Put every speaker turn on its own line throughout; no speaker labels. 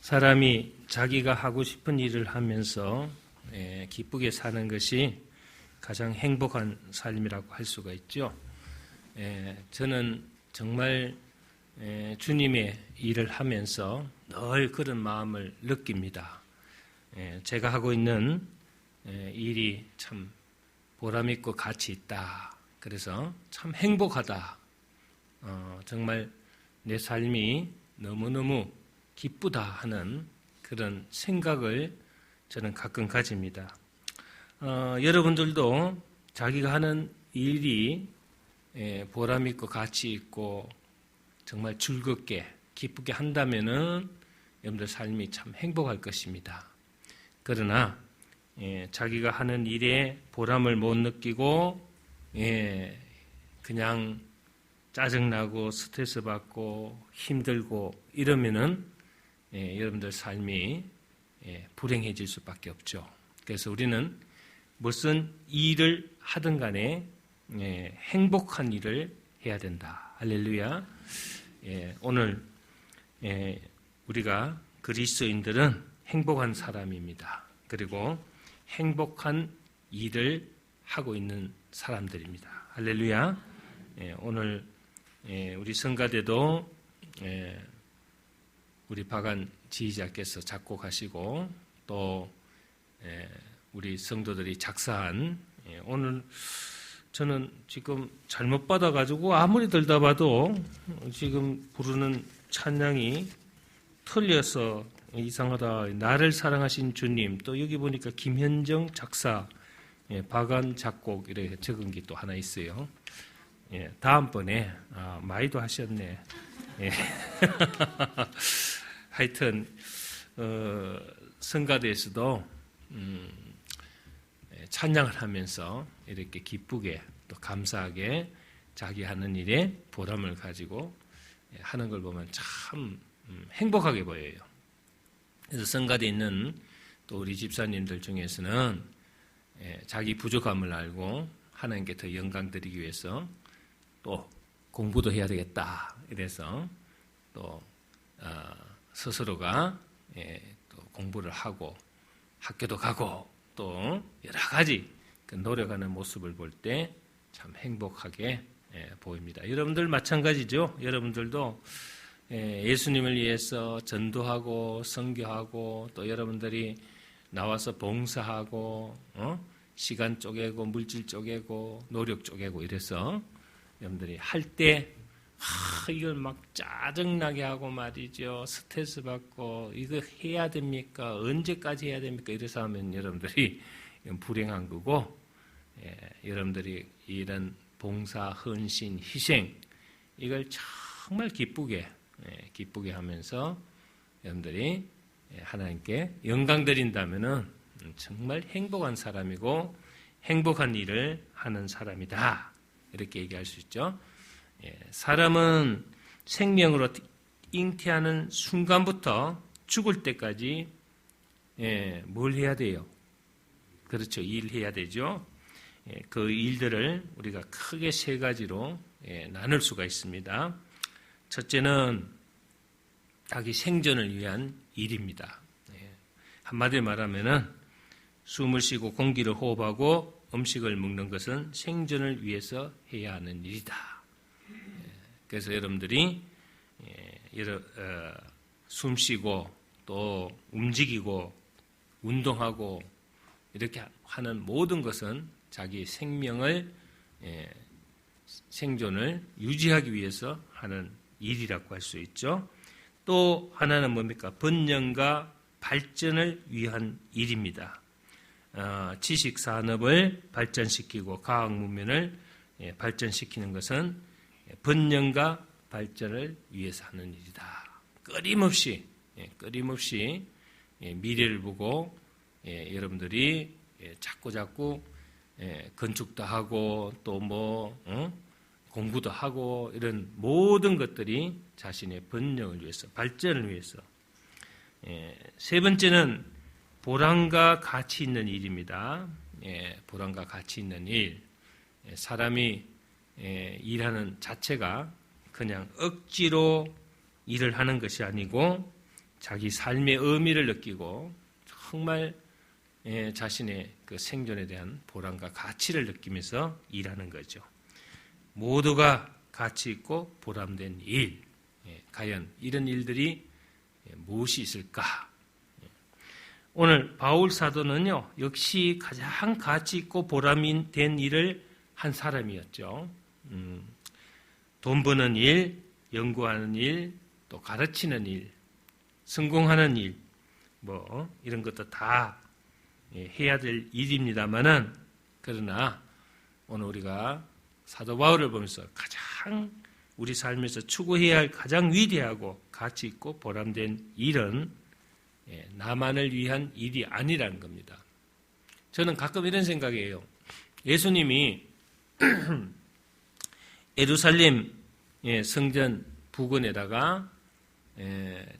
사람이 자기가 하고 싶은 일을 하면서 기쁘게 사는 것이 가장 행복한 삶이라고 할 수가 있죠. 저는 정말 주님의 일을 하면서 늘 그런 마음을 느낍니다. 제가 하고 있는 일이 참 보람있고 가치 있다. 그래서 참 행복하다. 정말 내 삶이 너무너무 기쁘다 하는 그런 생각을 저는 가끔 가집니다. 여러분들도 자기가 하는 일이 보람있고 가치 있고 정말 즐겁게 기쁘게 한다면은 여러분들 삶이 참 행복할 것입니다. 그러나 자기가 하는 일에 보람을 못 느끼고 그냥 짜증나고 스트레스 받고 힘들고 이러면은 여러분들 삶이 불행해질 수밖에 없죠. 그래서 우리는 무슨 일을 하든 간에 행복한 일을 해야 된다. 할렐루야. 오늘 우리가 그리스도인들은 행복한 사람입니다. 그리고 행복한 일을 하고 있는 사람들입니다. 할렐루야. 오늘 우리 성가대도 우리 박안 지휘자께서 작곡하시고 또 우리 성도들이 작사한 오늘 저는 지금 잘못 받아가지고 아무리 들다 봐도 지금 부르는 찬양이 틀려서 이상하다. 나를 사랑하신 주님. 또 여기 보니까 김현정 작사, 박안 작곡 이렇게 적은 게 또 하나 있어요. 다음번에 많이도 하셨네. 하여튼 성가대에서도 찬양을 하면서 이렇게 기쁘게 또 감사하게 자기 하는 일에 보람을 가지고 하는 걸 보면 참 행복하게 보여요. 그래서 성가대에 있는 또 우리 집사님들 중에서는 자기 부족함을 알고 하나님께 더 영광 드리기 위해서 또 공부도 해야 되겠다. 이래서 또 스스로가 또 공부를 하고 학교도 가고 또 여러 가지 그 노력하는 모습을 볼 때 참 행복하게 보입니다. 여러분들 마찬가지죠. 여러분들도 예수님을 위해서 전도하고 선교하고 또 여러분들이 나와서 봉사하고 시간 쪼개고 물질 쪼개고 노력 쪼개고 이래서 여러분들이 할 때 이걸 막 짜증나게 하고 말이죠. 스트레스 받고 이거 해야 됩니까? 언제까지 해야 됩니까? 이래서 하면 여러분들이 불행한 거고 여러분들이 이런 봉사, 헌신, 희생 이걸 정말 기쁘게 하면서 여러분들이 하나님께 영광 드린다면은 정말 행복한 사람이고 행복한 일을 하는 사람이다. 이렇게 얘기할 수 있죠. 사람은 생명으로 잉태하는 순간부터 죽을 때까지 뭘 해야 돼요? 그렇죠. 일해야 되죠. 그 일들을 우리가 크게 세 가지로 나눌 수가 있습니다. 첫째는 자기 생존을 위한 일입니다. 한마디로 말하면은 숨을 쉬고 공기를 호흡하고 음식을 먹는 것은 생존을 위해서 해야 하는 일이다. 그래서 여러분들이 숨 쉬고 또 움직이고 운동하고 이렇게 하는 모든 것은 자기 생명을 생존을 유지하기 위해서 하는 일이라고 할 수 있죠. 또 하나는 뭡니까? 번영과 발전을 위한 일입니다. 지식 산업을 발전시키고 과학 문명을 발전시키는 것은 번영과 발전을 위해서 하는 일이다. 끊임없이 미래를 보고 여러분들이 자꾸 건축도 하고 또 공부도 하고 이런 모든 것들이 자신의 번영을 위해서 발전을 위해서. 세 번째는 보람과 가치 있는 일입니다. 보람과 가치 있는 일. 사람이 일하는 자체가 그냥 억지로 일을 하는 것이 아니고 자기 삶의 의미를 느끼고 정말 자신의 그 생존에 대한 보람과 가치를 느끼면서 일하는 거죠. 모두가 가치 있고 보람된 일, 과연 이런 일들이 무엇이 있을까? 오늘 바울 사도는요, 역시 가장 가치 있고 보람이 된 일을 한 사람이었죠. 돈 버는 일, 연구하는 일, 또 가르치는 일, 성공하는 일, 뭐 이런 것도 다 해야 될 일입니다만은, 그러나 오늘 우리가 사도 바울을 보면서 가장 우리 삶에서 추구해야 할 가장 위대하고 가치 있고 보람된 일은 나만을 위한 일이 아니라는 겁니다. 저는 가끔 이런 생각이에요. 예수님이 예루살렘 성전 부근에다가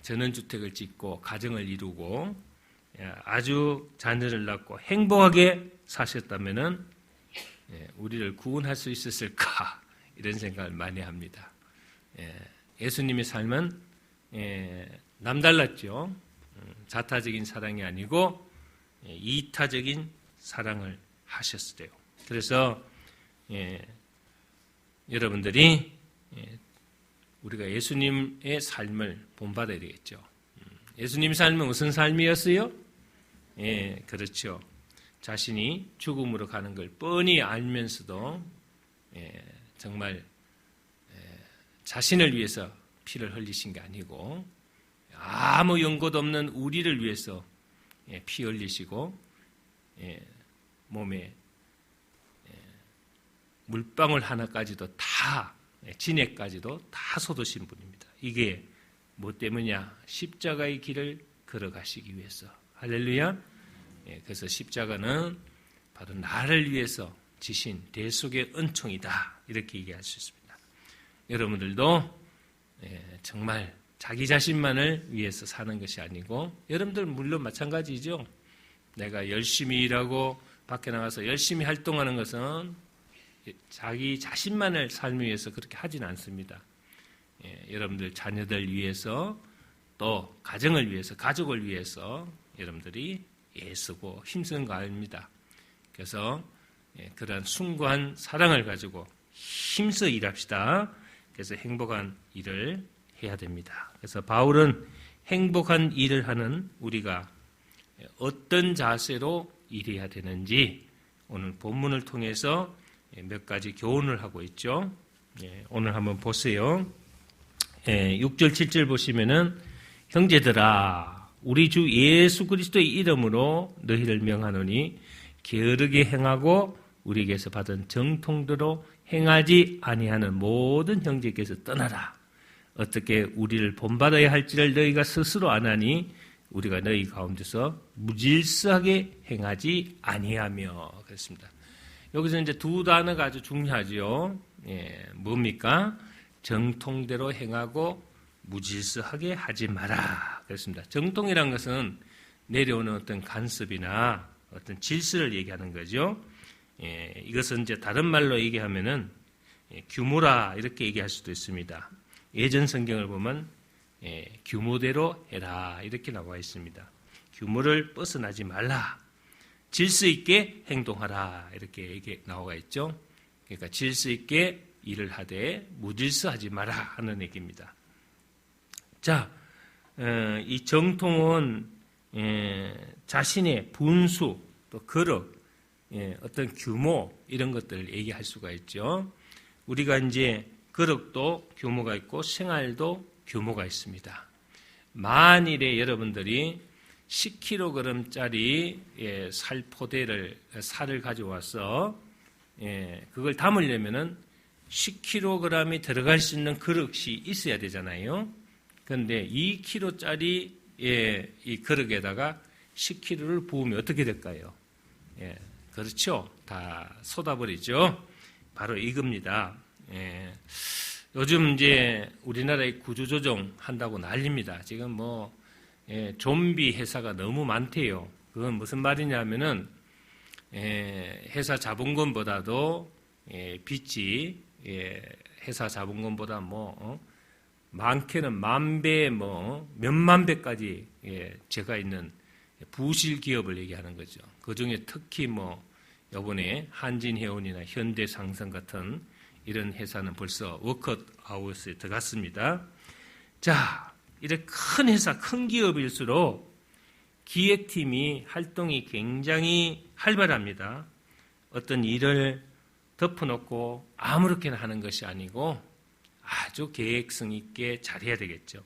전원주택을 짓고 가정을 이루고 아주 자녀를 낳고 행복하게 사셨다면은 우리를 구원할 수 있었을까, 이런 생각을 많이 합니다. 예수님의 삶은 남달랐죠. 자타적인 사랑이 아니고 이타적인 사랑을 하셨어요. 그래서 여러분들이 우리가 예수님의 삶을 본받아야 되겠죠. 예수님 삶은 무슨 삶이었어요? 그렇죠. 자신이 죽음으로 가는 걸 뻔히 알면서도 정말 자신을 위해서 피를 흘리신 게 아니고 아무 연고도 없는 우리를 위해서 피 흘리시고 몸에 물방울 하나까지도 다, 진액까지도 다 쏟으신 분입니다. 이게 뭐 때문이냐? 십자가의 길을 걸어가시기 위해서. 할렐루야. 그래서 십자가는 바로 나를 위해서 지신 대속의 은총이다, 이렇게 얘기할 수 있습니다. 여러분들도 정말 자기 자신만을 위해서 사는 것이 아니고, 여러분들 물론 마찬가지죠. 내가 열심히 일하고 밖에 나가서 열심히 활동하는 것은 자기 자신만을 삶을 위해서 그렇게 하진 않습니다. 여러분들 자녀들 위해서, 또 가정을 위해서, 가족을 위해서 여러분들이 애쓰고 힘쓰는 거 아닙니다. 그래서 그러한 숭고한 사랑을 가지고 힘써 일합시다. 그래서 행복한 일을 해야 됩니다. 그래서 바울은 행복한 일을 하는 우리가 어떤 자세로 일해야 되는지 오늘 본문을 통해서 몇 가지 교훈을 하고 있죠. 오늘 한번 보세요. 6절 7절 보시면은, 형제들아 우리 주 예수 그리스도의 이름으로 너희를 명하노니 게으르게 행하고 우리에게서 받은 정통대로 행하지 아니하는 모든 형제께서 떠나라. 어떻게 우리를 본받아야 할지를 너희가 스스로 아나니 우리가 너희 가운데서 무질서하게 행하지 아니하며. 그랬습니다. 여기서 이제 두 단어가 아주 중요하죠. 뭡니까? 정통대로 행하고 무질서하게 하지 마라. 그렇습니다. 정통이라는 것은 내려오는 어떤 간섭이나 어떤 질서를 얘기하는 거죠. 이것은 이제 다른 말로 얘기하면은 규모라, 이렇게 얘기할 수도 있습니다. 예전 성경을 보면 규모대로 해라, 이렇게 나와 있습니다. 규모를 벗어나지 말라. 질서 있게 행동하라, 이렇게 나와 있죠. 그러니까 질서 있게 일을 하되 무질서하지 마라 하는 얘기입니다. 자, 이 정통은 자신의 분수, 또 거룩, 어떤 규모, 이런 것들을 얘기할 수가 있죠. 우리가 이제 거룩도 규모가 있고 생활도 규모가 있습니다. 만일에 여러분들이 10kg짜리 살을 가져와서 그걸 담으려면은 10kg이 들어갈 수 있는 그릇이 있어야 되잖아요. 그런데 2kg짜리 이 그릇에다가 10kg를 부으면 어떻게 될까요? 그렇죠. 다 쏟아버리죠. 바로 이겁니다. 요즘 이제 우리나라의 구조조정 한다고 난립니다. 지금 뭐 좀비 회사가 너무 많대요. 그건 무슨 말이냐면은 회사 자본금보다도 빚이 회사 자본금보다 많게는 10,000배, 몇만 배까지 죄가 있는 부실 기업을 얘기하는 거죠. 그 중에 특히 이번에 한진해운이나 현대상선 같은 이런 회사는 벌써 워크아웃에 들어갔습니다. 자, 이렇게 큰 회사, 큰 기업일수록 기획팀이 활동이 굉장히 활발합니다. 어떤 일을 덮어놓고 아무렇게나 하는 것이 아니고 아주 계획성 있게 잘해야 되겠죠.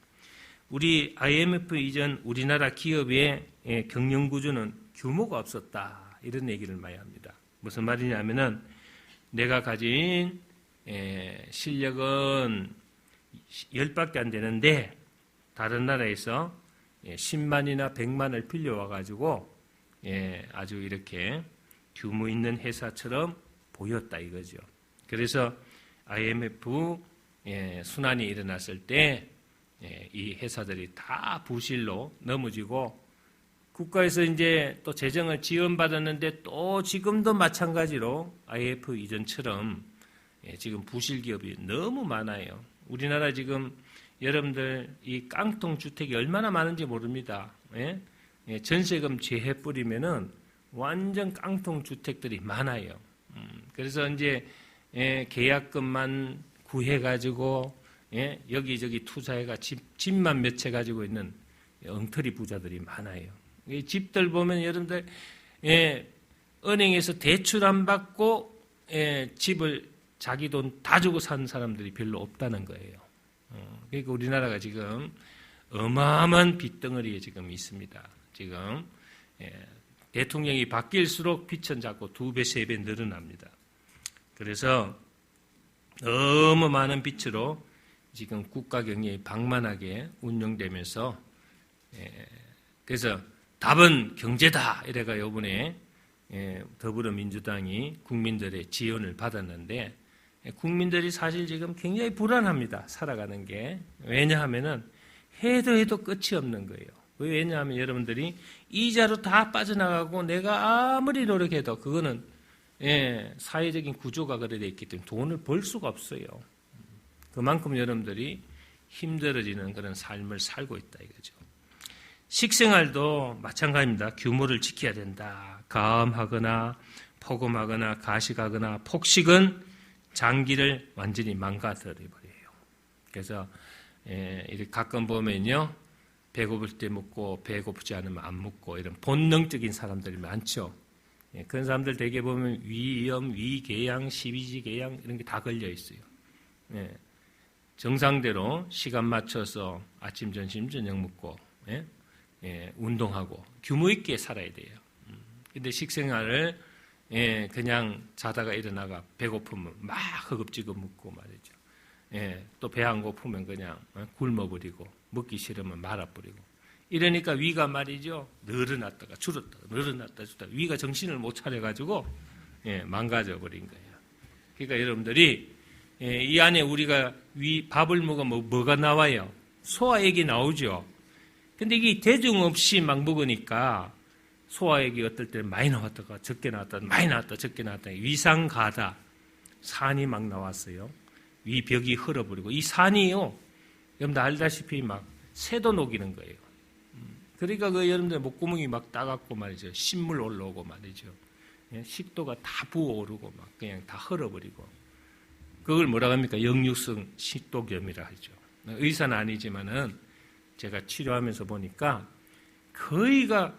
우리 IMF 이전 우리나라 기업의 경영 구조는 규모가 없었다. 이런 얘기를 많이 합니다. 무슨 말이냐면은 내가 가진 실력은 10밖에 안 되는데 다른 나라에서 10만이나 100만을 빌려와가지고 아주 이렇게 규모 있는 회사처럼 보였다 이거죠. 그래서 IMF 순환이 일어났을 때 이 회사들이 다 부실로 넘어지고 국가에서 이제 또 재정을 지원받았는데 또 지금도 마찬가지로 IMF 이전처럼 지금 부실 기업이 너무 많아요. 우리나라 지금 여러분들 이 깡통 주택이 얼마나 많은지 모릅니다. 전세금 제해 뿌리면은 완전 깡통 주택들이 많아요. 그래서 이제 계약금만 구해가지고 여기저기 투자해가 집만 몇 채 가지고 있는 엉터리 부자들이 많아요. 이 집들 보면 여러분들 은행에서 대출 안 받고 집을 자기 돈 다 주고 산 사람들이 별로 없다는 거예요. 그러니까 우리나라가 지금 어마어마한 빚덩어리에 지금 있습니다. 지금 대통령이 바뀔수록 빚은 자꾸 2배, 3배 늘어납니다. 그래서 너무 많은 빚으로 지금 국가 경영이 방만하게 운영되면서 그래서 답은 경제다 이래가 이번에 더불어민주당이 국민들의 지원을 받았는데 국민들이 사실 지금 굉장히 불안합니다. 살아가는 게. 왜냐하면은 해도 끝이 없는 거예요. 왜냐하면 여러분들이 이자로 다 빠져나가고 내가 아무리 노력해도 그거는 사회적인 구조가 그래 돼 있기 때문에 돈을 벌 수가 없어요. 그만큼 여러분들이 힘들어지는 그런 삶을 살고 있다 이거죠. 식생활도 마찬가지입니다. 규모를 지켜야 된다. 가음하거나 폭음하거나 가식하거나 폭식은 장기를 완전히 망가뜨려버려요. 그래서 이렇게 가끔 보면요. 배고플 때 먹고 배고프지 않으면 안 먹고 이런 본능적인 사람들이 많죠. 그런 사람들 대개 보면 위염, 위궤양, 십이지궤양 이런 게 다 걸려 있어요. 정상대로 시간 맞춰서 아침, 점심, 저녁 먹고 운동하고 규모 있게 살아야 돼요. 근데 식생활을 그냥 자다가 일어나가 배고프면 막 허겁지겁 먹고 말이죠. 또 배 안 고프면 그냥 굶어버리고 먹기 싫으면 말아버리고 이러니까 위가 말이죠. 늘어났다가 줄었다가 늘어났다가 줄었다가 위가 정신을 못 차려가지고 망가져버린 거예요. 그러니까 여러분들이 이 안에 우리가 밥을 먹으면 뭐가 나와요? 소화액이 나오죠. 근데 이게 대중 없이 막 먹으니까 소화액이 어떨 때는 많이 나왔다가 적게 나왔다가 많이 나왔다가 적게 나왔다가 위상가다 산이 막 나왔어요. 위벽이 흘러버리고 이 산이요. 여러분들 알다시피 막 새도 녹이는 거예요. 그러니까 그 여러분들 목구멍이 막 따갑고 말이죠. 신물 올라오고 말이죠. 식도가 다 부어오르고 막 그냥 다 흘러버리고 그걸 뭐라고 합니까? 역류성 식도염이라 하죠. 의사는 아니지만은 제가 치료하면서 보니까 거의가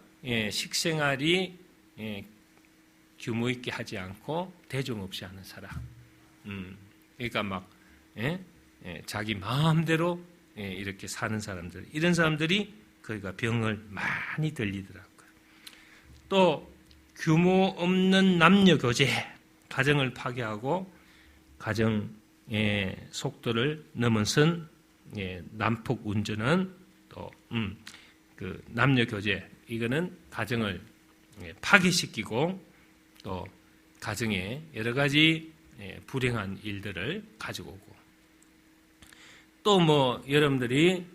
식생활이 규모 있게 하지 않고 대중 없이 하는 사람. 그러니까 막 자기 마음대로 이렇게 사는 사람들, 이런 사람들이 거기가 병을 많이 들리더라고요. 또 규모 없는 남녀 교제, 가정을 파괴하고 가정의 속도를 넘어선 난폭 운전은 또 그 남녀 교제 이거는 가정을 파괴시키고 또 가정에 여러 가지 불행한 일들을 가지고 오고 또 여러분들이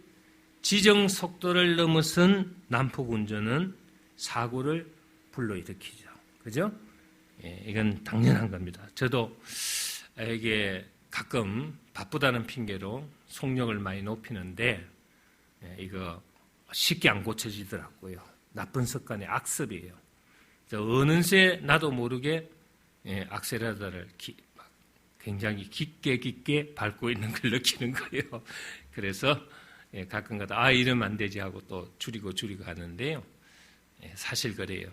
지정 속도를 넘어선 난폭 운전은 사고를 불러일으키죠. 그죠? 이건 당연한 겁니다. 저도 이게 가끔 바쁘다는 핑계로 속력을 많이 높이는데 이거 쉽게 안 고쳐지더라고요. 나쁜 습관의 악습이에요. 어느새 나도 모르게 악셀레라터를 굉장히 깊게 밟고 있는 걸 느끼는 거예요. 그래서 가끔가다 이러면 안 되지 하고 또 줄이고 하는데요. 사실 그래요.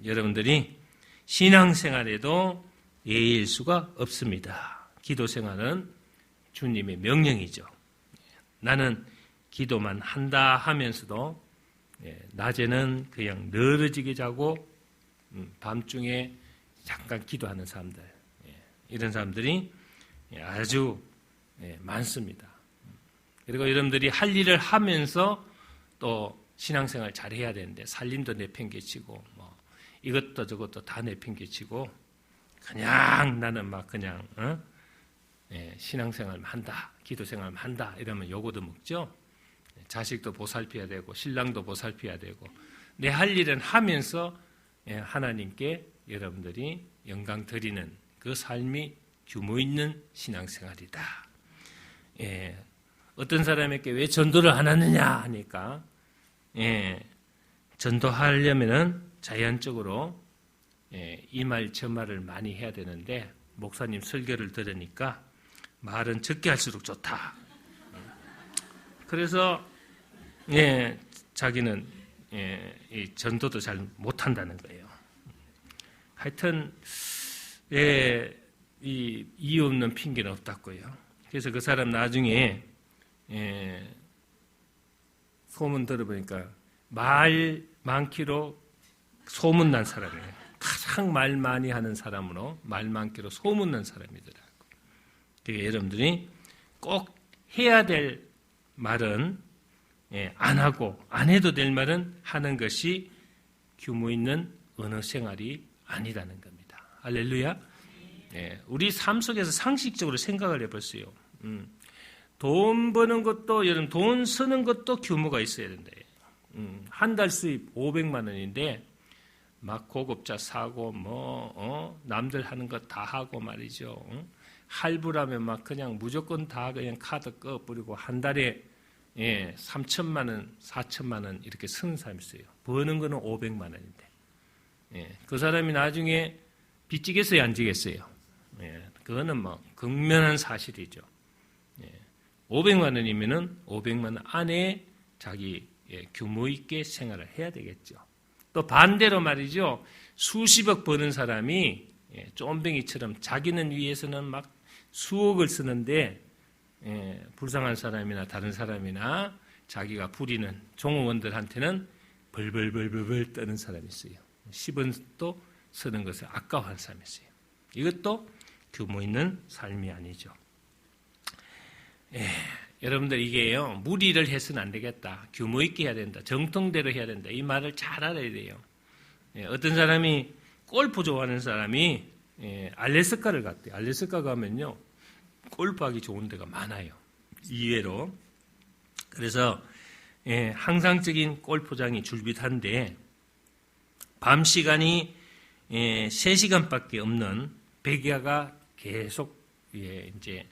여러분들이 신앙생활에도 예의일 수가 없습니다. 기도생활은 주님의 명령이죠. 나는 기도만 한다 하면서도 낮에는 그냥 늘어지게 자고 밤중에 잠깐 기도하는 사람들, 이런 사람들이 아주 많습니다. 그리고 여러분들이 할 일을 하면서 또 신앙생활 잘 해야 되는데 살림도 내팽개치고 뭐 이것도 저것도 다 내팽개치고 그냥 나는 막 그냥 신앙생활만 한다, 기도생활만 한다 이러면 요거도 먹죠. 자식도 보살펴야 되고 신랑도 보살펴야 되고 내 할 일은 하면서 하나님께 여러분들이 영광 드리는 그 삶이 규모 있는 신앙생활이다. 어떤 사람에게 왜 전도를 안 하느냐 하니까 전도하려면은 자연적으로 이 말 저 말을 많이 해야 되는데 목사님 설교를 들으니까 말은 적게 할수록 좋다. 그래서 자기는 이 전도도 잘 못한다는 거예요. 하여튼 이 이유 없는 핑계는 없다고요. 그래서 그 사람 나중에 소문 들어보니까 말 많기로 소문난 사람이에요. 가장 말 많이 하는 사람으로 말 많기로 소문난 사람이더라고요. 그러니까 여러분들이 꼭 해야 될 말은 안 하고 안 해도 될 말은 하는 것이 규모 있는 언어 생활이 아니라는 겁니다. 할렐루야. 우리 삶 속에서 상식적으로 생각을 해보세요. 돈 버는 것도 여러분 돈 쓰는 것도 규모가 있어야 된대요. 한 달 수입 500만 원인데 막 고급차 사고 남들 하는 거 다 하고 말이죠. 할부라면 막 그냥 무조건 다 그냥 카드 꺼버리고 한 달에 3천만 원, 4천만 원 이렇게 쓰는 사람이 있어요. 버는 거는 500만 원인데 그 사람이 나중에 빚지겠어요, 안 지겠어요? 그거는 뭐 극명한 사실이죠. 500만 원이면은 500만 원 안에 자기 규모 있게 생활을 해야 되겠죠. 또 반대로 말이죠. 수십억 버는 사람이 쫌뱅이처럼 자기는 위해서는 막 수억을 쓰는데 불쌍한 사람이나 다른 사람이나 자기가 부리는 종업원들한테는 벌벌벌벌 떠는 사람이 있어요. 10원도 쓰는 것을 아까워하는 사람이 있어요. 이것도 규모 있는 삶이 아니죠. 여러분들 이게요. 무리를 해서는 안 되겠다. 규모 있게 해야 된다. 정통대로 해야 된다. 이 말을 잘 알아야 돼요. 어떤 사람이 골프 좋아하는 사람이 알래스카를 갔대요. 알래스카 가면요. 골프하기 좋은 데가 많아요. 이외로. 그래서 항상적인 골프장이 줄빗한데 밤 시간이 3시간밖에 없는 백야가 계속 이제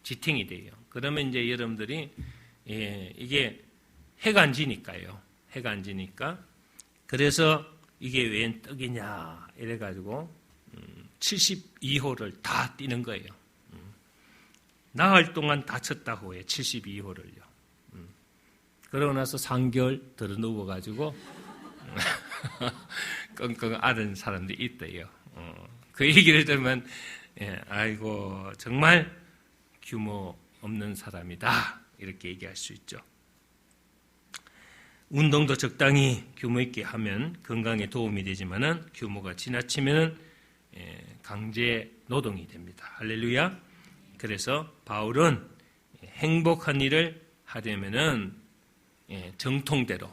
지탱이 돼요. 그러면 이제 여러분들이 이게 해가 안 지니까요. 해가 안 지니까 그래서 이게 웬 떡이냐 이래가지고 72호를 다 뛰는 거예요. 나흘 동안 다 쳤다고 해요. 72호를요. 그러고 나서 3개월 들어 누워가지고 끙끙 앓은 사람들이 있대요. 그 얘기를 들으면 아이고 정말 규모 없는 사람이다 이렇게 얘기할 수 있죠. 운동도 적당히 규모 있게 하면 건강에 도움이 되지만은 규모가 지나치면 강제 노동이 됩니다. 할렐루야. 그래서 바울은 행복한 일을 하려면은 정통대로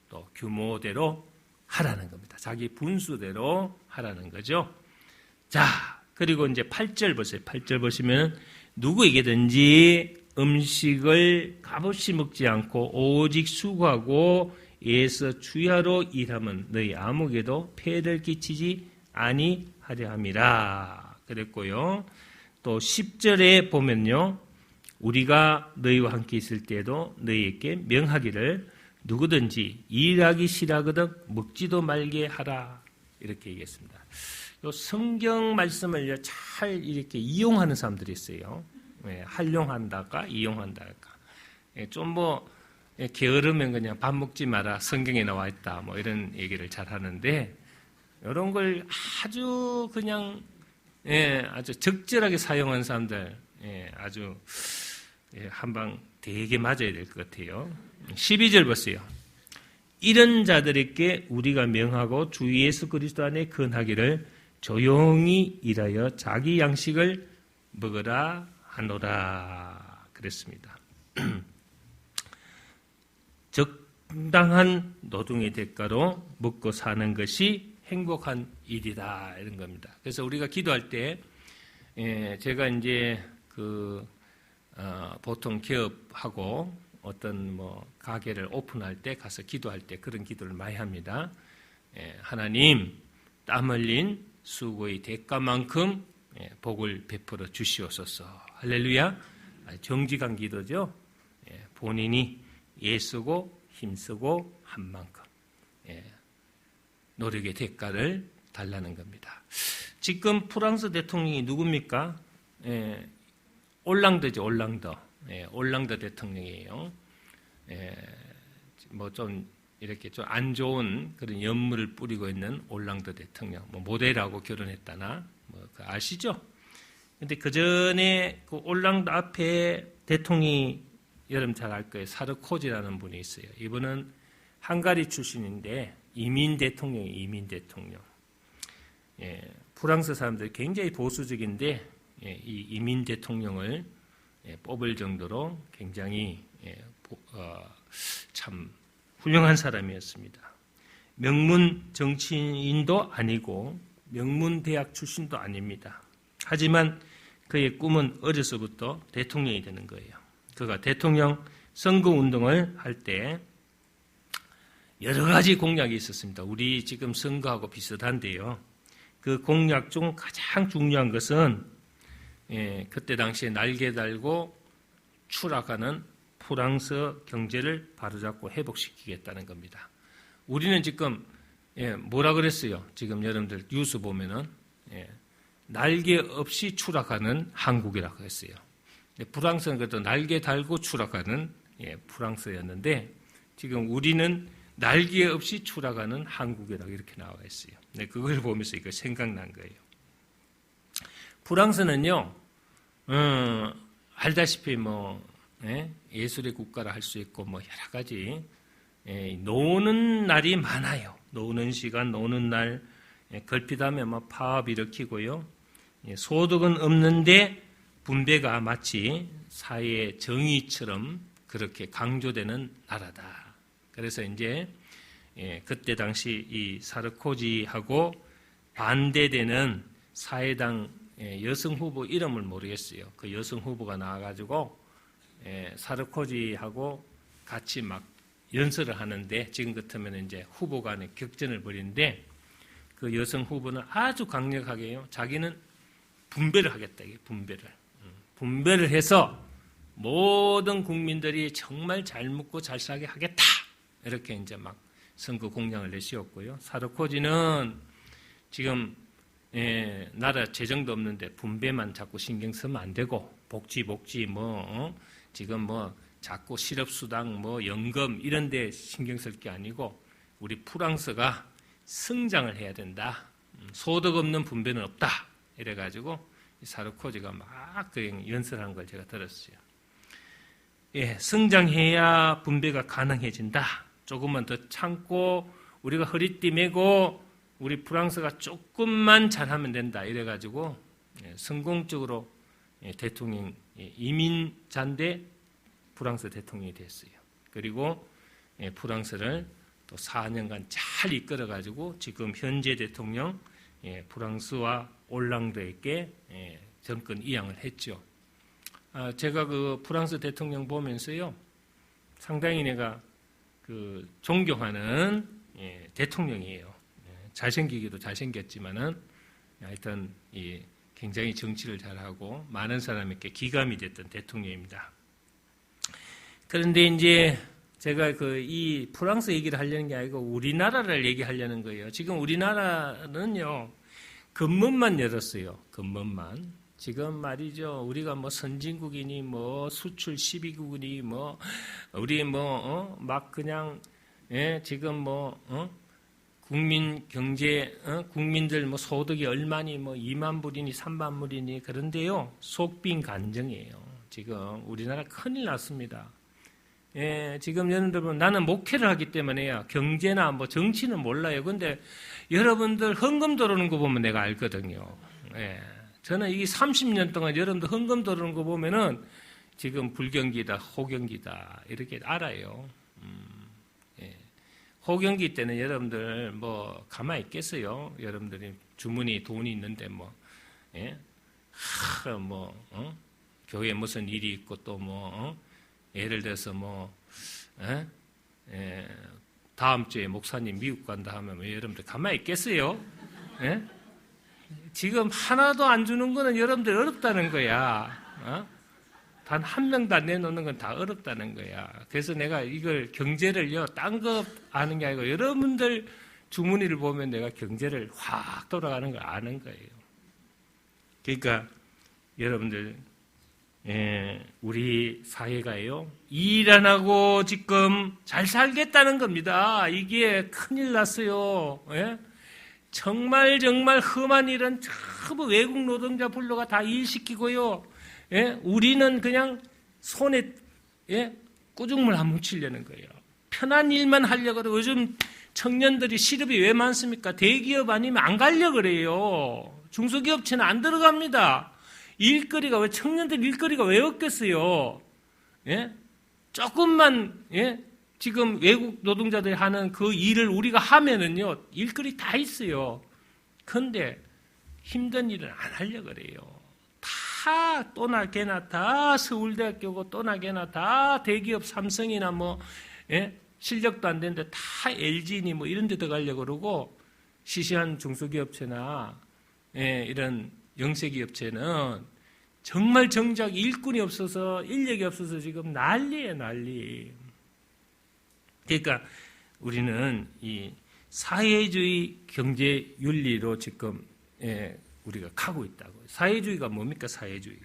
또 규모대로 하라는 겁니다. 자기 분수대로 하라는 거죠. 자, 그리고 이제 8절 보세요. 8절 보시면 누구에게든지 음식을 값없이 먹지 않고 오직 수고하고 애써 주야로 일하면 너희 아무에게도 폐를 끼치지 아니하려 함이라 그랬고요. 또 10절에 보면요. 우리가 너희와 함께 있을 때에도 너희에게 명하기를 누구든지 일하기 싫어하거든 먹지도 말게 하라. 이렇게 얘기했습니다. 이 성경 말씀을 잘 이렇게 이용하는 사람들이 있어요. 활용한다까 이용한다까. 좀 게으르면 그냥 밥 먹지 마라. 성경에 나와 있다. 이런 얘기를 잘 하는데 이런 걸 아주 그냥 아주 적절하게 사용한 사람들 아주 한방 되게 맞아야 될 것 같아요. 12절 보세요. 이런 자들에게 우리가 명하고 주 예수 그리스도 안에 근하기를 조용히 일하여 자기 양식을 먹으라 하노라 그랬습니다. 적당한 노동의 대가로 먹고 사는 것이 행복한 일이다 이런 겁니다. 그래서 우리가 기도할 때 제가 이제 보통 기업하고 어떤 가게를 오픈할 때 가서 기도할 때 그런 기도를 많이 합니다. 하나님 땀 흘린 수고의 대가만큼 복을 베풀어 주시옵소서. 할렐루야. 정직한 기도죠. 본인이 애쓰고 힘쓰고 한 만큼 노력의 대가를 달라는 겁니다. 지금 프랑스 대통령이 누굽니까? 올랑드죠. 올랑드 대통령이에요. 좀 이렇게 좀 안 좋은 그런 연물을 뿌리고 있는 올랑드 대통령. 모델하고 결혼했다나 아시죠? 근데 그 전에 그 올랑드 앞에 대통령이 여러분 잘 알 거예요. 사르코지라는 분이 있어요. 이분은 헝가리 출신인데 이민 대통령. 프랑스 사람들이 굉장히 보수적인데 이 이민 대통령을 뽑을 정도로 굉장히 참 훌륭한 사람이었습니다. 명문 정치인도 아니고 명문 대학 출신도 아닙니다. 하지만 그의 꿈은 어려서부터 대통령이 되는 거예요. 그가 대통령 선거운동을 할 때 여러 가지 공약이 있었습니다. 우리 지금 선거하고 비슷한데요. 그 공약 중 가장 중요한 것은 그때 당시에 날개 달고 추락하는 프랑스 경제를 바로잡고 회복시키겠다는 겁니다. 우리는 지금 뭐라 그랬어요? 지금 여러분들 뉴스 보면은 날개 없이 추락하는 한국이라고 했어요. 프랑스는 그래도 날개 달고 추락하는 프랑스였는데 지금 우리는 날개 없이 추락하는 한국이라고 이렇게 나와 있어요. 그걸 보면서 이거 생각난 거예요. 프랑스는요, 알다시피 예술의 국가라 할 수 있고 여러 가지 노는 날이 많아요. 노는 시간, 노는 날 걸핏하면 파업 일으키고요. 소득은 없는데 분배가 마치 사회의 정의처럼 그렇게 강조되는 나라다. 그래서 이제 그때 당시 이 사르코지하고 반대되는 사회당 여성 후보 이름을 모르겠어요. 그 여성 후보가 나와가지고 사르코지하고 같이 막 연설을 하는데 지금 같으면 이제 후보 간에 격전을 벌이는데 그 여성 후보는 아주 강력하게요. 자기는 분배를 하겠다. 이게 분배를 해서 모든 국민들이 정말 잘 먹고 잘 살게 하겠다. 이렇게 이제 막 선거 공약을 내세웠고요. 사르코지는 지금 나라 재정도 없는데 분배만 자꾸 신경 쓰면 안 되고 복지 지금 자꾸 실업수당 연금 이런 데 신경 쓸 게 아니고 우리 프랑스가 성장을 해야 된다. 소득 없는 분배는 없다. 이래가지고 사르코지가 막 연설한 걸 제가 들었어요. 성장해야 분배가 가능해진다. 조금만 더 참고 우리가 허리띠 메고 우리 프랑스가 조금만 잘하면 된다. 이래가지고 성공적으로 대통령 이민자인데 프랑스 대통령이 됐어요. 그리고 프랑스를 또 4년간 잘 이끌어가지고 지금 현재 대통령 프랑스와 올랑드에게 정권 이양을 했죠. 제가 그 프랑스 대통령 보면서요, 상당히 내가 존경하는 대통령이에요. 잘생기기도 잘생겼지만은 하여튼 굉장히 정치를 잘하고 많은 사람에게 기감이 됐던 대통령입니다. 그런데 이제 제가 이 프랑스 얘기를 하려는 게 아니고 우리나라를 얘기하려는 거예요. 지금 우리나라는요, 검문만 열었어요. 검문만. 지금 말이죠. 우리가 뭐 선진국이니 뭐 수출 12국이니 뭐 우리 막 그냥 지금 뭐 국민 경제 국민들 뭐 소득이 얼마니 뭐 2만 불이니 3만 불이니 그런데요. 속빈 간정이에요. 지금 우리나라 큰일 났습니다. 지금 여러분들 보면 나는 목회를 하기 때문에요. 경제나 뭐 정치는 몰라요. 근데 여러분들 헌금 들어오는 거 보면 내가 알거든요. 저는 이 30년 동안 여러분들 헌금 들어오는 거 보면은 지금 불경기다, 호경기다 이렇게 알아요. 호경기 때는 여러분들 뭐 가만히 있겠어요. 여러분들이 주머니 돈이 있는데 교회에 무슨 일이 있고 또 예를 들어서 다음 주에 목사님 미국 간다 하면 여러분들 가만히 있겠어요? 지금 하나도 안 주는 거는 여러분들 어렵다는 거야. 단 한 명도 안 내놓는 건 다 어렵다는 거야. 그래서 내가 이걸 경제를요, 딴 거 아는 게 아니고 여러분들 주머니를 보면 내가 경제를 확 돌아가는 걸 아는 거예요. 그러니까 여러분들 우리 사회가요, 일 안 하고 지금 잘 살겠다는 겁니다. 이게 큰일 났어요. 정말 험한 일은 전부 외국 노동자 불러가 다 일시키고요. 우리는 그냥 손에 꾸중물 안 묻히려는 거예요. 편한 일만 하려고 그러고 요즘 청년들이 실업이 왜 많습니까? 대기업 아니면 안 가려고 그래요. 중소기업체는 안 들어갑니다. 일거리가 왜 청년들 일거리가 왜 없겠어요? 조금만 지금 외국 노동자들이 하는 그 일을 우리가 하면은요 일거리 다 있어요. 그런데 힘든 일은 안 하려고 그래요. 다 또나 개나 다 서울대학교고 또나 개나 다 대기업 삼성이나 실력도 안 되는데 다 LG니 이런 데 들어가려고 그러고 시시한 중소기업체나 이런 영세기업체는 정말 정작 일꾼이 없어서 인력이 없어서 지금 난리예요, 난리. 그러니까 우리는 이 사회주의 경제 윤리로 지금 우리가 가고 있다고. 사회주의가 뭡니까? 사회주의.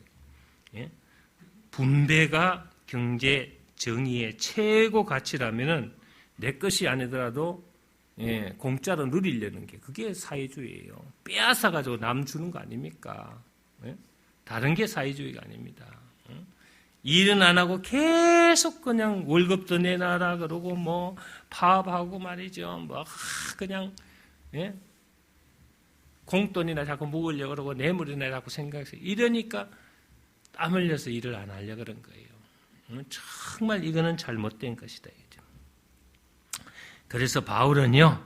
분배가 경제 정의의 최고 가치라면은 내 것이 아니더라도 공짜로 누리려는 게 그게 사회주의예요. 빼앗아 가지고 남 주는 거 아닙니까? 다른 게 사회주의가 아닙니다. 일은 안 하고 계속 그냥 월급도 내놔라 그러고 파업하고 말이죠. 그냥 공돈이나 자꾸 먹으려고 그러고 뇌물이나 자꾸 생각해서 이러니까 땀 흘려서 일을 안 하려고 그런 거예요. 정말 이거는 잘못된 것이다. 그래서 바울은요,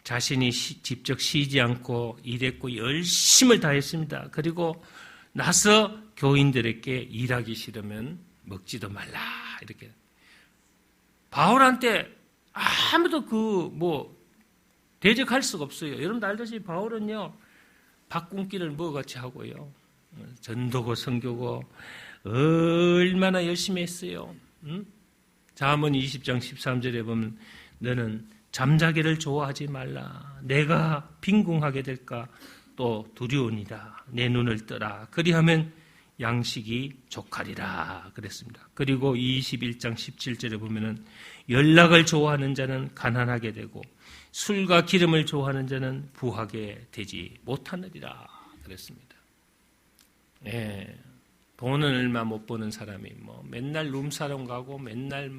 자신이 직접 쉬지 않고 일했고 열심을 다했습니다. 그리고 나서 교인들에게 일하기 싫으면 먹지도 말라 이렇게. 바울한테 아무도 대적할 수가 없어요. 여러분도 알다시피 바울은요 밥굶기를 뭐같이 하고요, 전도고 선교고 얼마나 열심히 했어요. 잠언 20장 13절에 보면 너는 잠자기를 좋아하지 말라. 내가 빈궁하게 될까 또 두려우니라. 내 눈을 떠라. 그리하면 양식이 족하리라 그랬습니다. 그리고 21장 17절에 보면은 연락을 좋아하는 자는 가난하게 되고 술과 기름을 좋아하는 자는 부하게 되지 못하느니라 그랬습니다. 돈은 얼마 못 버는 사람이 맨날 룸사롱 가고 맨날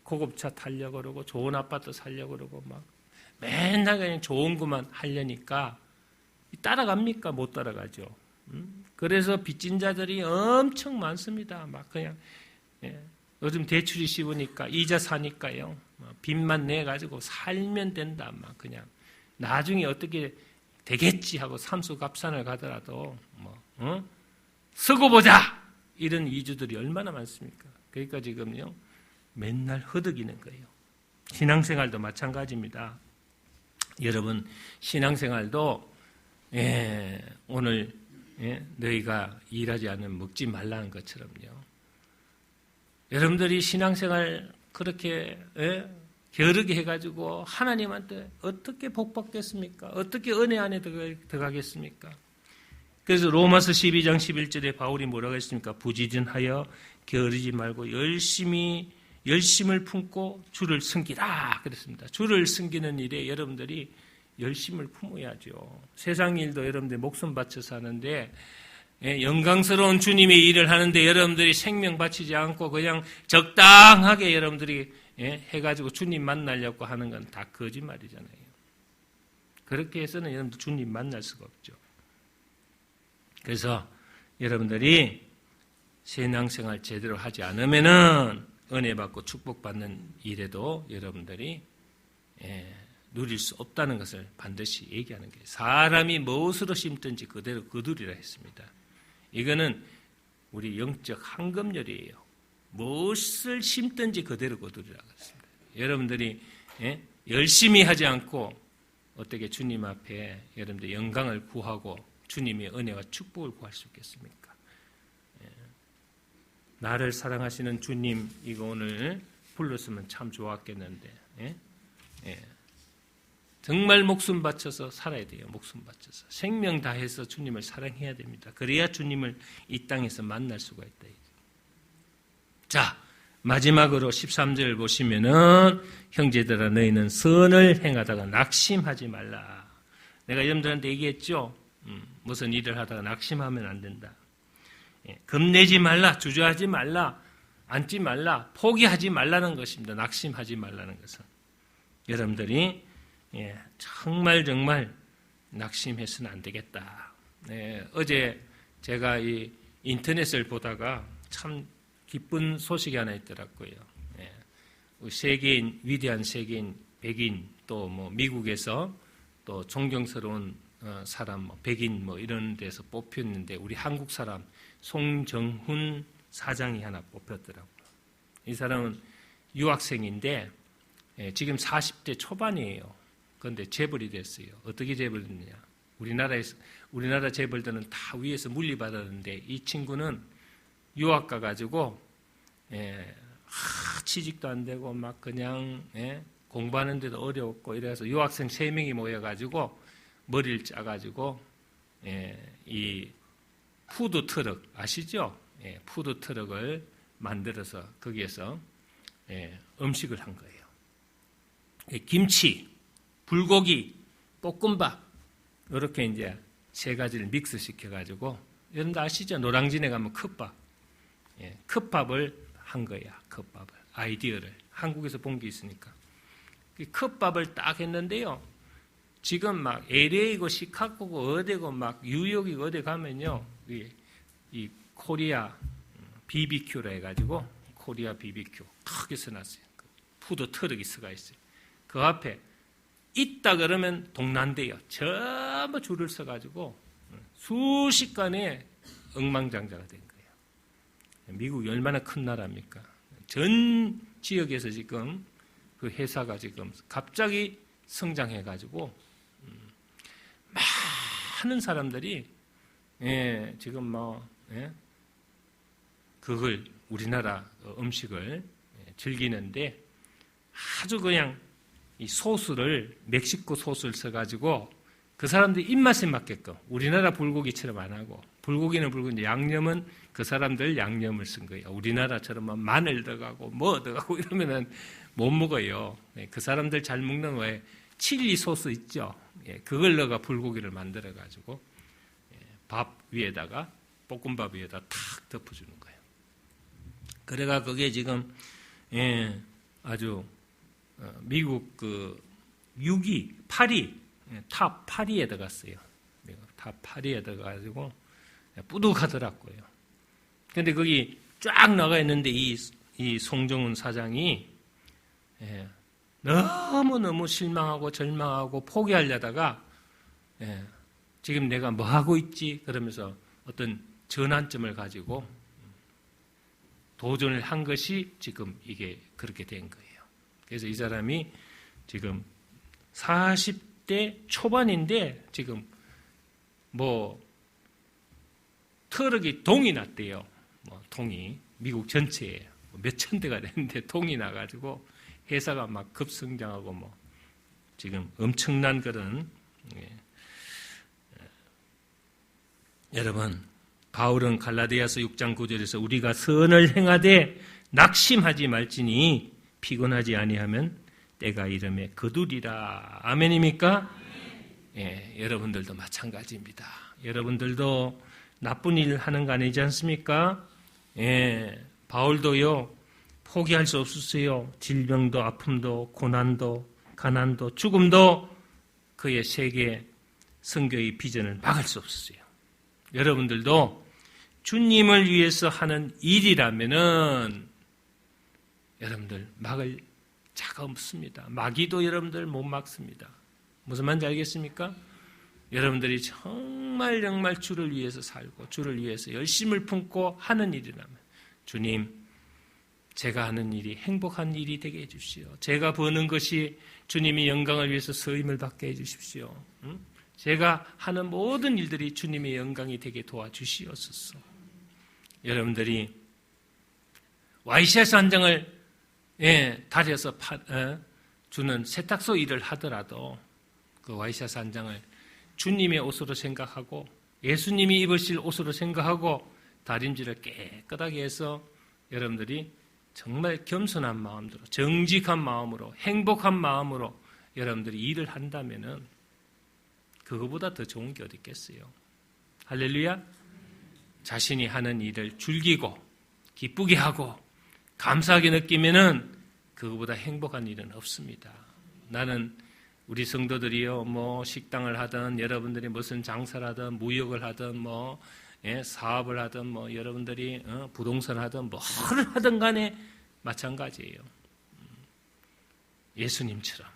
고급차 타려고 그러고 좋은 아파트 살려고 그러고 맨날 그냥 좋은 것만 하려니까 따라갑니까? 못 따라가죠. 그래서 빚진 자들이 엄청 많습니다. 그냥 요즘 대출이 쉬우니까 이자 사니까요. 빚만 내 가지고 살면 된다. 그냥 나중에 어떻게 되겠지 하고 삼수갑산을 가더라도 쓰고 보자 이런 이주들이 얼마나 많습니까? 그러니까 지금요 맨날 허덕이는 거예요. 신앙생활도 마찬가지입니다. 여러분 신앙생활도 오늘 너희가 일하지 않으면 먹지 말라는 것처럼요. 여러분들이 신앙생활 그렇게 게으르게 해가지고 하나님한테 어떻게 복받겠습니까? 어떻게 은혜 안에 들어가겠습니까? 그래서 로마서 12장 11절에 바울이 뭐라고 했습니까? 부지런하여 게으르지 말고 열심을 품고 주를 섬기라 그랬습니다. 주를 섬기는 일에 여러분들이 열심을 품어야죠. 세상 일도 여러분들 목숨 바쳐서 하는데 영광스러운 주님의 일을 하는데 여러분들이 생명 바치지 않고 그냥 적당하게 여러분들이 해가지고 주님 만나려고 하는 건 다 거짓말이잖아요. 그렇게 해서는 여러분들 주님 만날 수가 없죠. 그래서 여러분들이 신앙생활 제대로 하지 않으면은 은혜 받고 축복받는 일에도 여러분들이 누릴 수 없다는 것을 반드시 얘기하는 거예요. 사람이 무엇으로 심든지 그대로 거두리라 했습니다. 이거는 우리 영적 황금률이에요. 무엇을 심든지 그대로 거두리라 했습니다. 여러분들이 열심히 하지 않고 어떻게 주님 앞에 여러분들 영광을 구하고 주님의 은혜와 축복을 구할 수 있겠습니까? 나를 사랑하시는 주님 이거 오늘 불렀으면 참 좋았겠는데 정말 목숨 바쳐서 살아야 돼요. 목숨 바쳐서 생명 다해서 주님을 사랑해야 됩니다. 그래야 주님을 이 땅에서 만날 수가 있다. 자, 마지막으로 13절 보시면은 형제들아 너희는 선을 행하다가 낙심하지 말라. 내가 여러분들한테 얘기했죠. 무슨 일을 하다가 낙심하면 안 된다. 겁내지 말라, 주저하지 말라, 앉지 말라, 포기하지 말라는 것입니다. 낙심하지 말라는 것은. 여러분들이 정말 낙심해서는 안 되겠다. 어제 제가 이 인터넷을 보다가 참 기쁜 소식이 하나 있더라고요. 세계인, 위대한 세계인 백인 또 뭐 미국에서 또 존경스러운 사람, 백인 이런 데서 뽑혔는데 우리 한국 사람 송정훈 사장이 하나 뽑혔더라고요. 이 사람은 유학생인데 지금 40대 초반이에요. 그런데 재벌이 됐어요. 어떻게 재벌이 됐느냐? 우리나라 재벌들은 다 위에서 물리받았는데 이 친구는 유학 가가지고 취직도 안 되고 막 그냥 공부하는데도 어려웠고 이래서 유학생 3명이 모여가지고 머리를 짜가지고 이 푸드 트럭 아시죠? 푸드 트럭을 만들어서 거기에서 음식을 한 거예요. 김치, 불고기, 볶음밥 이렇게 이제 3가지를 믹스 시켜가지고 여러분들 아시죠? 노량진에 가면 컵밥, 컵밥을 한 거야. 컵밥을 아이디어를 한국에서 본 게 있으니까 컵밥을 딱 했는데요. 지금 막 LA고 시카고고 어디고 막 뉴욕이고 어디 가면요. 이 코리아 BBQ라 해가지고 코리아 BBQ 크게 써놨어요. 푸드 트럭이 서가 있어요. 그 앞에 있다 그러면 동난대요. 전부 줄을 서가지고 수십간에 엉망장자가 된 거예요. 미국이 얼마나 큰 나라입니까? 전 지역에서 지금 그 회사가 지금 갑자기 성장해가지고 많은 사람들이 지금 그걸 우리나라 음식을 즐기는데 아주 그냥 이 소스를 멕시코 소스를 써가지고 그 사람들 입맛에 맞게끔 우리나라 불고기처럼 안 하고 불고기는 불고기인데 양념은 그 사람들 양념을 쓴 거예요. 우리나라처럼 마늘 들어가고 뭐 들어가고 이러면은 못 먹어요. 그 사람들 잘 먹는 왜 칠리 소스 있죠. 그걸 넣어가 불고기를 만들어 가지고 밥 위에다가 볶음밥 위에다 탁 덮어주는 거예요. 그래가 그게 지금 아주 미국 그 6위, 8위, 탑 8위에 들어갔어요. 탑 8위에 들어가지고 뿌듯하더라고요. 근데 거기 쫙 나가 있는데 이 송정훈 사장이 너무너무 실망하고 절망하고 포기하려다가 지금 내가 뭐 하고 있지? 그러면서 어떤 전환점을 가지고 도전을 한 것이 지금 이게 그렇게 된 거예요. 그래서 이 사람이 지금 40대 초반인데 지금 뭐 트럭이 동이 났대요. 동이 미국 전체에 몇천 대가 됐는데 동이 나가지고 회사가 막 급성장하고 지금 엄청난 그런 여러분, 바울은 갈라디아서 6장 9절에서 우리가 선을 행하되 낙심하지 말지니 피곤하지 아니하면 때가 이름에 거두리라. 아멘입니까? 예, 여러분들도 마찬가지입니다. 여러분들도 나쁜 일 하는 거 아니지 않습니까? 예, 바울도요, 포기할 수 없었어요. 질병도, 아픔도, 고난도, 가난도, 죽음도 그의 세계 선교의 비전을 막을 수 없었어요. 여러분들도 주님을 위해서 하는 일이라면은 여러분들 막을 자가 없습니다. 마귀도 여러분들 못 막습니다. 무슨 말인지 알겠습니까? 여러분들이 정말 주를 위해서 살고 주를 위해서 열심을 품고 하는 일이라면 주님, 제가 하는 일이 행복한 일이 되게 해주십시오. 제가 버는 것이 주님의 영광을 위해서 쓰임을 받게 해주십시오. 제가 하는 모든 일들이 주님의 영광이 되게 도와주시옵소서. 여러분들이 와이셔츠 한 장을 다려서 주는 세탁소 일을 하더라도 그 와이셔츠 한 장을 주님의 옷으로 생각하고 예수님이 입으실 옷으로 생각하고 다림질을 깨끗하게 해서 여러분들이 정말 겸손한 마음으로 정직한 마음으로 행복한 마음으로 여러분들이 일을 한다면은 그거보다 더 좋은 게 어디 있겠어요. 할렐루야. 자신이 하는 일을 즐기고 기쁘게 하고 감사하게 느끼면은 그거보다 행복한 일은 없습니다. 나는 우리 성도들이요, 식당을 하든 여러분들이 무슨 장사를 하든 무역을 하든 사업을 하든 여러분들이 부동산을 하든 뭐를 하든 간에 마찬가지예요. 예수님처럼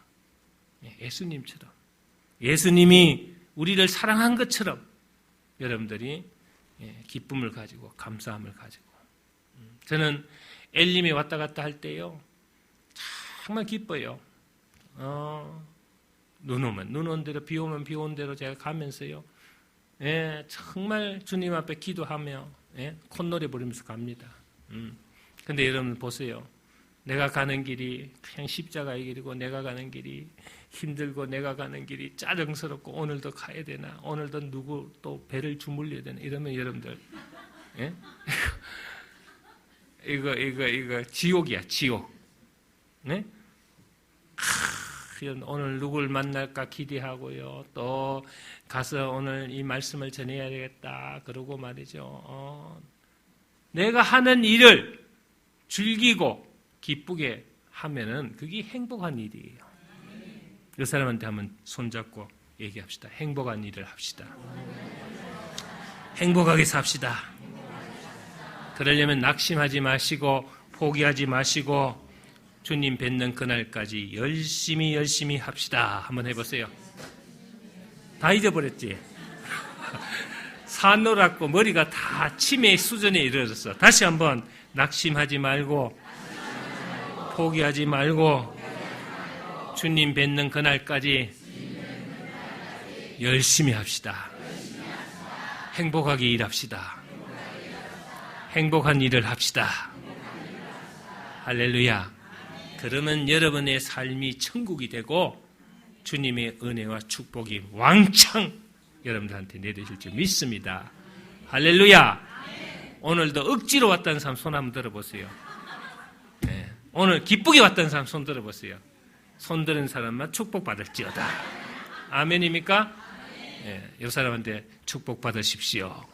예수님이 우리를 사랑한 것처럼 여러분들이 기쁨을 가지고 감사함을 가지고 저는 엘림에 왔다 갔다 할 때요 정말 기뻐요. 눈 오면 눈 온 대로 비 오면 비 온 대로 제가 가면서요 정말 주님 앞에 기도하며 콧노래 부르면서 갑니다. 근데 여러분 보세요. 내가 가는 길이 그냥 십자가의 길이고 내가 가는 길이 힘들고 내가 가는 길이 짜증스럽고 오늘도 가야 되나 오늘도 누구 또 배를 주물려야 되나 이러면 여러분들 이거 지옥이야 지옥. 네? 오늘 누굴 만날까 기대하고요. 또 가서 오늘 이 말씀을 전해야 되겠다. 그러고 말이죠. 내가 하는 일을 즐기고 기쁘게 하면은 그게 행복한 일이에요. 그 사람한테 한번 손잡고 얘기합시다. 행복한 일을 합시다. 행복하게 삽시다. 그러려면 낙심하지 마시고 포기하지 마시고 주님 뵙는 그날까지 열심히 합시다. 한번 해보세요. 다 잊어버렸지? 사노랗고 머리가 다 치매 수준에 이르렀어. 다시 한번 낙심하지 말고 포기하지 말고 주님 뵙는 그날까지 열심히 합시다. 행복하게 일합시다. 행복한 일을 합시다. 할렐루야. 그러면 여러분의 삶이 천국이 되고 주님의 은혜와 축복이 왕창 여러분들한테 내리실 줄 믿습니다. 할렐루야. 오늘도 억지로 왔다는 사람 손 한번 들어보세요. 네. 오늘 기쁘게 왔다는 사람 손 들어보세요. 손 드는 사람만 축복받을지어다. 아멘입니까? 네. 이 사람한테 축복받으십시오.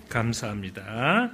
감사합니다.